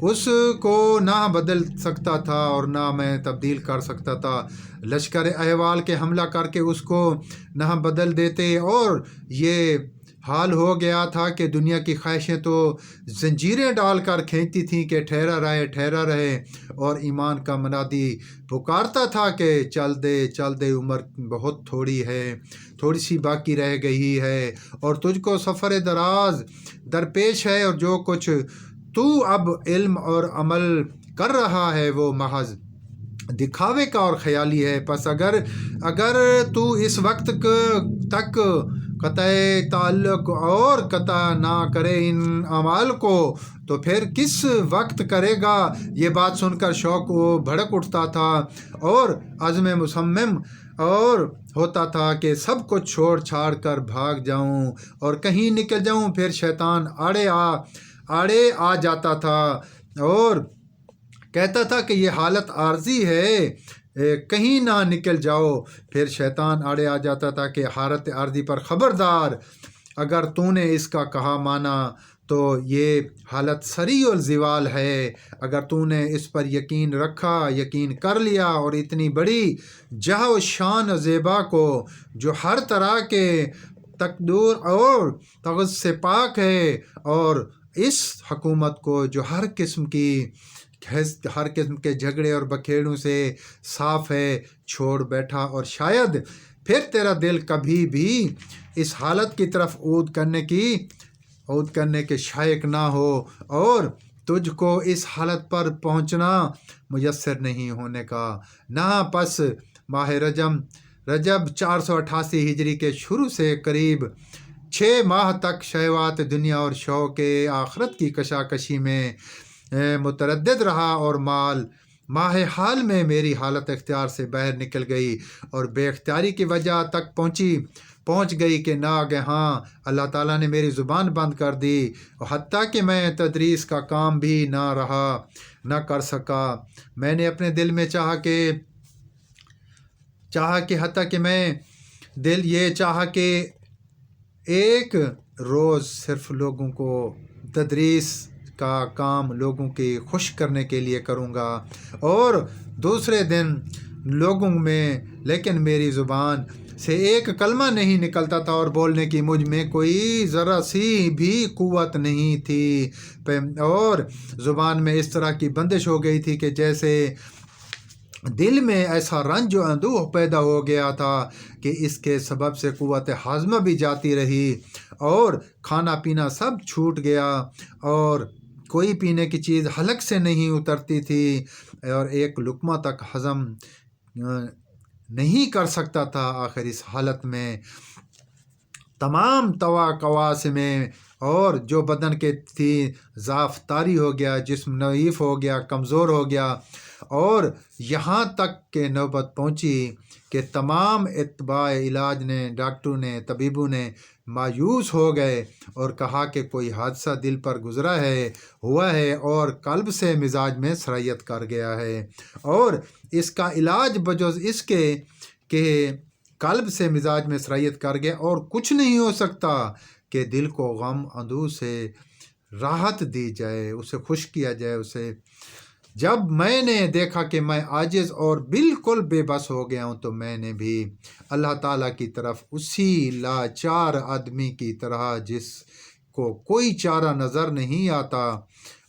اس کو نہ بدل سکتا تھا اور نہ میں تبدیل کر سکتا تھا۔ لشکر احوال کے حملہ کر کے اس کو نہ بدل دیتے، اور یہ حال ہو گیا تھا کہ دنیا کی خواہشیں تو زنجیریں ڈال کر کھینچتی تھیں کہ ٹھہرا رہے ٹھہرا رہے، اور ایمان کا منادی پکارتا تھا کہ چل دے، عمر بہت تھوڑی ہے، تھوڑی سی باقی رہ گئی ہے، اور تجھ کو سفر دراز درپیش ہے، اور جو کچھ تو اب علم اور عمل کر رہا ہے وہ محض دکھاوے کا اور خیالی ہے۔ پس اگر تو اس وقت تک قطع تعلق اور قطع نہ کرے ان اعمال کو تو پھر کس وقت کرے گا؟ یہ بات سن کر شوق وہ بھڑک اٹھتا تھا اور عزم مصمم اور ہوتا تھا کہ سب کچھ چھوڑ چھاڑ کر بھاگ جاؤں اور کہیں نکل جاؤں۔ پھر شیطان آڑے آ جاتا تھا اور کہتا تھا کہ یہ حالت عارضی ہے، کہیں نہ نکل جاؤ۔ پھر شیطان آڑے آ جاتا تھا کہ حالت عارضی پر خبردار، اگر تو نے اس کا کہا مانا تو یہ حالت سری الزوال ہے۔ اگر تو نے اس پر یقین رکھا، یقین کر لیا، اور اتنی بڑی جاہ و شان و زیبا کو جو ہر طرح کے تقدر اور تغض سے پاک ہے، اور اس حکومت کو جو ہر قسم کے جھگڑے اور بکھیڑوں سے صاف ہے، چھوڑ بیٹھا، اور شاید پھر تیرا دل کبھی بھی اس حالت کی طرف عود کرنے کے شائق نہ ہو، اور تجھ کو اس حالت پر پہنچنا میسر نہیں ہونے کا۔ نہ پس ماہ رجب 488 ہجری کے شروع سے قریب 6 ماہ تک شہوات دنیا اور شوق آخرت کی کشاکشی میں متردد رہا، اور ماہ حال میں میری حالت اختیار سے باہر نکل گئی اور بے اختیاری کی وجہ تک پہنچ گئی کہ ناگہاں اللہ تعالیٰ نے میری زبان بند کر دی، اور حتیٰ کہ میں تدریس کا کام بھی نہ کر سکا۔ میں نے اپنے دل میں چاہا کہ ایک روز صرف لوگوں کو تدریس کا کام لوگوں کی خوش کرنے کے لیے کروں گا، اور دوسرے دن لوگوں میں، لیکن میری زبان سے ایک کلمہ نہیں نکلتا تھا، اور بولنے کی مجھ میں کوئی ذرا سی بھی قوت نہیں تھی، اور زبان میں اس طرح کی بندش ہو گئی تھی کہ جیسے دل میں ایسا رنج و اندوہ پیدا ہو گیا تھا کہ اس کے سبب سے قوت ہاضمہ بھی جاتی رہی، اور کھانا پینا سب چھوٹ گیا، اور کوئی پینے کی چیز حلق سے نہیں اترتی تھی، اور ایک لقمہ تک ہضم نہیں کر سکتا تھا۔ آخر اس حالت میں تمام قواس میں اور جو بدن کے تھی ضعف طاری ہو گیا، جسم ضعیف ہو گیا، کمزور ہو گیا، اور یہاں تک کہ نوبت پہنچی کہ تمام اتباع علاج نے، ڈاکٹروں نے، طبیبوں نے مایوس ہو گئے اور کہا کہ کوئی حادثہ دل پر ہوا ہے اور قلب سے مزاج میں سرایت کر گیا ہے، اور اس کا علاج بجز اس کے کہ قلب سے مزاج میں سرایت کر گیا اور کچھ نہیں ہو سکتا کہ دل کو غم اندوہ سے راحت دی جائے، اسے خوش کیا جائے۔ جب میں نے دیکھا کہ میں عاجز اور بالکل بے بس ہو گیا ہوں تو میں نے بھی اللہ تعالیٰ کی طرف اسی لاچار آدمی کی طرح جس کو کوئی چارہ نظر نہیں آتا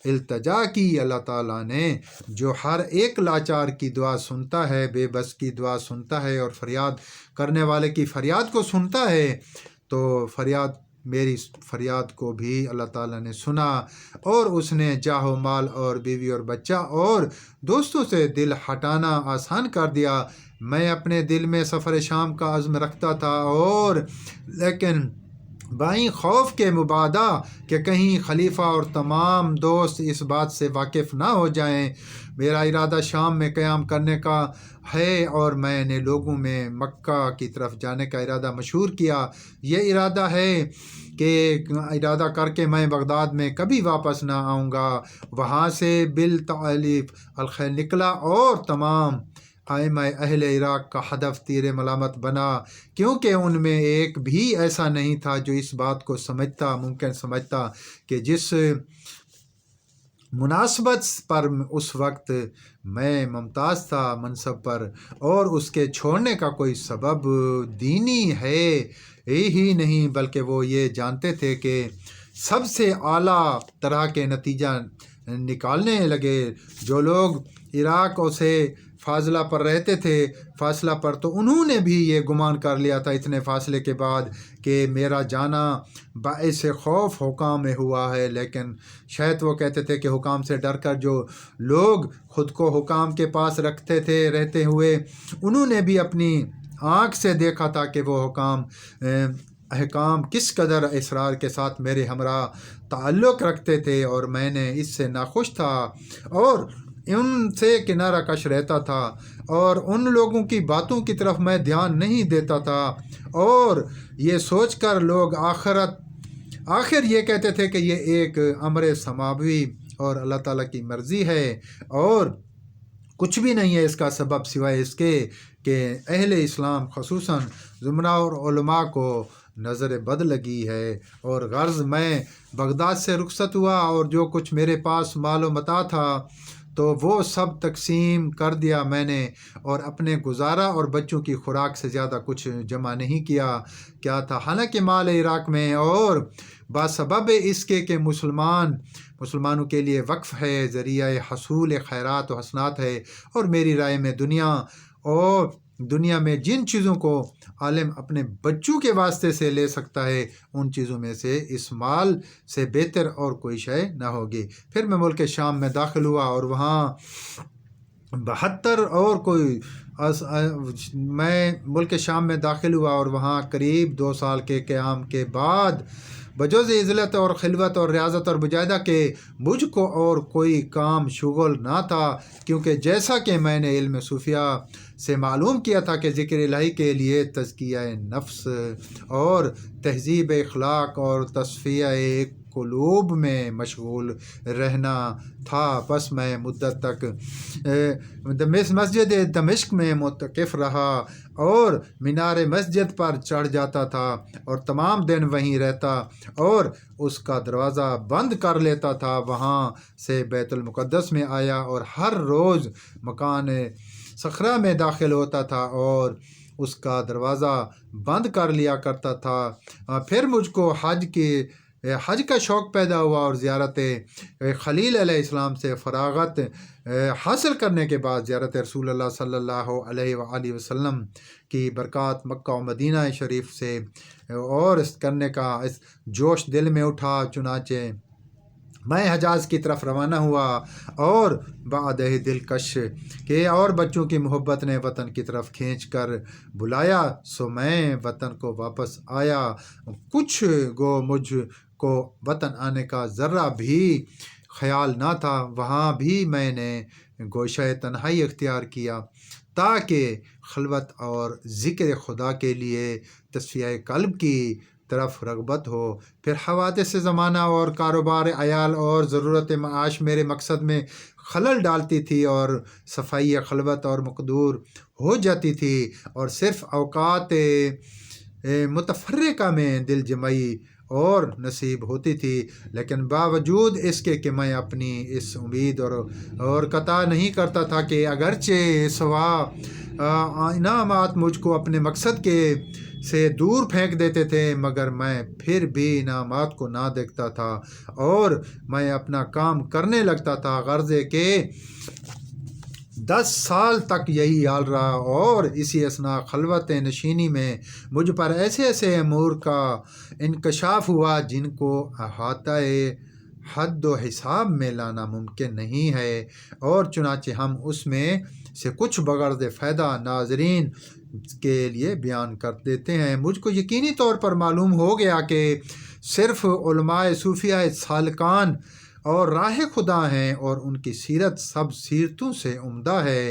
التجا کی۔ اللہ تعالیٰ نے جو ہر ایک لاچار کی دعا سنتا ہے، بے بس کی دعا سنتا ہے اور فریاد کرنے والے کی فریاد کو سنتا ہے، تو میری فریاد کو بھی اللہ تعالیٰ نے سنا، اور اس نے جاہ و مال اور بیوی اور بچہ اور دوستوں سے دل ہٹانا آسان کر دیا۔ میں اپنے دل میں سفر شام کا عزم رکھتا تھا، اور لیکن بائیں خوف کے مبادا کہ کہیں خلیفہ اور تمام دوست اس بات سے واقف نہ ہو جائیں۔ میرا ارادہ شام میں قیام کرنے کا ہے، اور میں نے لوگوں میں مکہ کی طرف جانے کا ارادہ مشہور کیا۔ یہ ارادہ کر کے میں بغداد میں کبھی واپس نہ آؤں گا۔ وہاں سے بالتالیف الخیل نکلا اور تمام ائمہ اہل عراق کا ہدف تیر ملامت بنا، کیونکہ ان میں ایک بھی ایسا نہیں تھا جو اس بات کو ممکن سمجھتا کہ جس مناسبت پر اس وقت میں ممتاز تھا منصب پر، اور اس کے چھوڑنے کا کوئی سبب دینی ہے ہی نہیں، بلکہ وہ یہ جانتے تھے کہ سب سے اعلیٰ طرح کے نتیجہ نکالنے لگے۔ جو لوگ عراق سے فاضلہ پر رہتے تھے، فاصلہ پر، تو انہوں نے بھی یہ گمان کر لیا تھا اتنے فاصلے کے بعد کہ میرا جانا باعث خوف حکام میں ہوا ہے، لیکن شاید وہ کہتے تھے کہ حکام سے ڈر کر جو لوگ خود کو حکام کے پاس رکھتے تھے رہتے ہوئے، انہوں نے بھی اپنی آنکھ سے دیکھا تھا کہ وہ حکام کس قدر اسرار کے ساتھ میرے ہمراہ تعلق رکھتے تھے، اور میں نے اس سے ناخوش تھا اور ان سے کنارہ کش رہتا تھا، اور ان لوگوں کی باتوں کی طرف میں دھیان نہیں دیتا تھا، اور یہ سوچ کر لوگ آخر یہ کہتے تھے کہ یہ ایک امر سماوی اور اللہ تعالیٰ کی مرضی ہے، اور کچھ بھی نہیں ہے اس کا سبب سوائے اس کے کہ اہل اسلام خصوصاً زمرہ اور علماء کو نظر بد لگی ہے۔ اور غرض میں بغداد سے رخصت ہوا، اور جو کچھ میرے پاس مال و متاع تھا تو وہ سب تقسیم کر دیا میں نے، اور اپنے گزارا اور بچوں کی خوراک سے زیادہ کچھ جمع نہیں کیا تھا، حالانکہ مال عراق میں اور بسبب اس کے کہ مسلمانوں کے لیے وقف ہے، ذریعہ حصول خیرات و حسنات ہے، اور میری رائے میں دنیا میں جن چیزوں کو عالم اپنے بچوں کے واسطے سے لے سکتا ہے، ان چیزوں میں سے اس مال سے بہتر اور کوئی شے نہ ہوگی۔ پھر میں ملک شام میں داخل ہوا، اور وہاں 2 سال کے قیام کے بعد بجوز عزلت اور خلوت اور ریاضت اور مجاہدہ کے مجھ کو اور کوئی کام شغل نہ تھا، کیونکہ جیسا کہ میں نے علم صوفیہ سے معلوم کیا تھا کہ ذکر الہی کے لیے تزکیہ نفس اور تہذیب اخلاق اور تصفیہ قلوب میں مشغول رہنا تھا۔ بس میں مدت تک مسجد دمشق میں متقف رہا، اور مینار مسجد پر چڑھ جاتا تھا، اور تمام دن وہیں رہتا، اور اس کا دروازہ بند کر لیتا تھا۔ وہاں سے بیت المقدس میں آیا، اور ہر روز مکان صخرہ میں داخل ہوتا تھا، اور اس کا دروازہ بند کر لیا کرتا تھا۔ پھر مجھ کو حج کا شوق پیدا ہوا، اور زیارت خلیل علیہ السلام سے فراغت حاصل کرنے کے بعد زیارت رسول اللہ صلی اللہ علیہ وآلہ وسلم کی برکات مکہ و مدینہ شریف سے اور کرنے کا اس جوش دل میں اٹھا۔ چنانچہ میں حجاز کی طرف روانہ ہوا، اور بعد دلکش کے اور بچوں کی محبت نے وطن کی طرف کھینچ کر بلایا، سو میں وطن کو واپس آیا۔ کچھ گو مجھ کو وطن آنے کا ذرہ بھی خیال نہ تھا۔ وہاں بھی میں نے گوشہ تنہائی اختیار کیا تاکہ خلوت اور ذکر خدا کے لیے تصفیہ قلب کی طرف رغبت ہو۔ پھر حوادث زمانہ اور کاروبار عیال اور ضرورت معاش میرے مقصد میں خلل ڈالتی تھی، اور صفائی خلوت اور مقدور ہو جاتی تھی، اور صرف اوقات متفرقہ میں دل جمعی اور نصیب ہوتی تھی۔ لیکن باوجود اس کے کہ میں اپنی اس امید اور قطع نہیں کرتا تھا کہ اگرچہ سوا انعامات مجھ کو اپنے مقصد سے دور پھینک دیتے تھے، مگر میں پھر بھی انعامات کو نہ دیکھتا تھا، اور میں اپنا کام کرنے لگتا تھا۔ غرض کہ 10 سال تک یہی حال رہا، اور اسی اثناء خلوت نشینی میں مجھ پر ایسے امور کا انکشاف ہوا جن کو احاطہ حد و حساب میں لانا ممکن نہیں ہے، اور چنانچہ ہم اس میں سے کچھ بغرض فائدہ ناظرین کے لیے بیان کر دیتے ہیں۔ مجھ کو یقینی طور پر معلوم ہو گیا کہ صرف علماء صوفیہ سالکان اور راہ خدا ہیں، اور ان کی سیرت سب سیرتوں سے عمدہ ہے،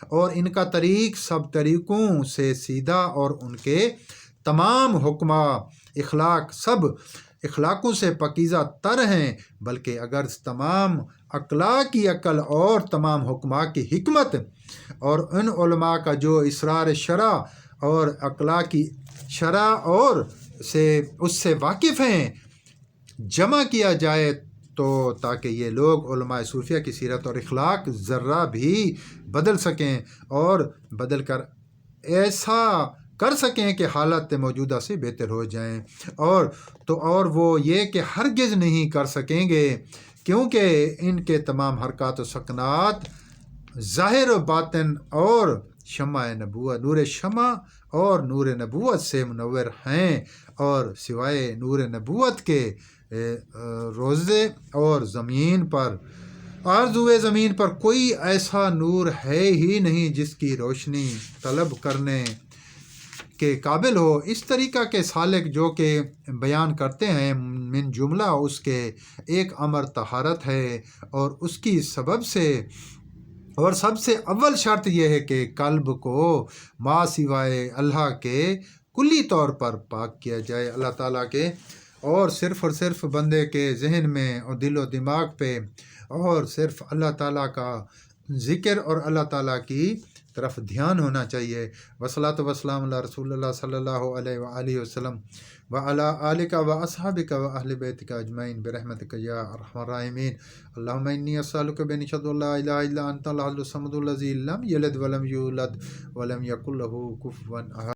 اور ان کا طریق سب طریقوں سے سیدھا، اور ان کے تمام حکمہ اخلاق سب اخلاقوں سے پاکیزہ تر ہیں، بلکہ اگر تمام اخلاق کی عقل اور تمام حکماء کی حکمت، اور ان علماء کا جو اسرار شرع اور اخلاقی شرع اور اس سے واقف ہیں، جمع کیا جائے تو تاکہ یہ لوگ علماء صوفیہ کی سیرت اور اخلاق ذرہ بھی بدل سکیں اور بدل کر ایسا کر سکیں کہ حالات موجودہ سے بہتر ہو جائیں، اور وہ یہ کہ ہرگز نہیں کر سکیں گے، کیونکہ ان کے تمام حرکات و سکنات ظاہر و باطن اور شمع نبوت، نور شمع اور نور نبوت سے منور ہیں، اور سوائے نور نبوت کے روزے اور زمین پر آرزوئے زمین پر کوئی ایسا نور ہے ہی نہیں جس کی روشنی طلب کرنے کے قابل ہو۔ اس طریقہ کے سالک جو کہ بیان کرتے ہیں، من جملہ اس کے ایک امر طہارت ہے، اور اس کی سب سے اول شرط یہ ہے کہ قلب کو ما سوائے اللہ کے کلی طور پر پاک کیا جائے، اللہ تعالیٰ کے اور صرف بندے کے ذہن میں اور دل و دماغ پہ اور صرف اللہ تعالیٰ کا ذکر اور اللہ تعالیٰ کی طرف دھیان ہونا چاہیے۔ والصلاۃ والسلام علی رسول اللہ صلی اللہ علیہ وآلہ وسلم وعلی آلک واصحابک واہل بیتک اجمعین برحمتک یا ارحم الراحمین۔ اللہم انی اسألک بنشہد لا الہ الا انت الاحد الصمد الذی لم یلد ولم یولد ولم یکن لہ کفوا احد۔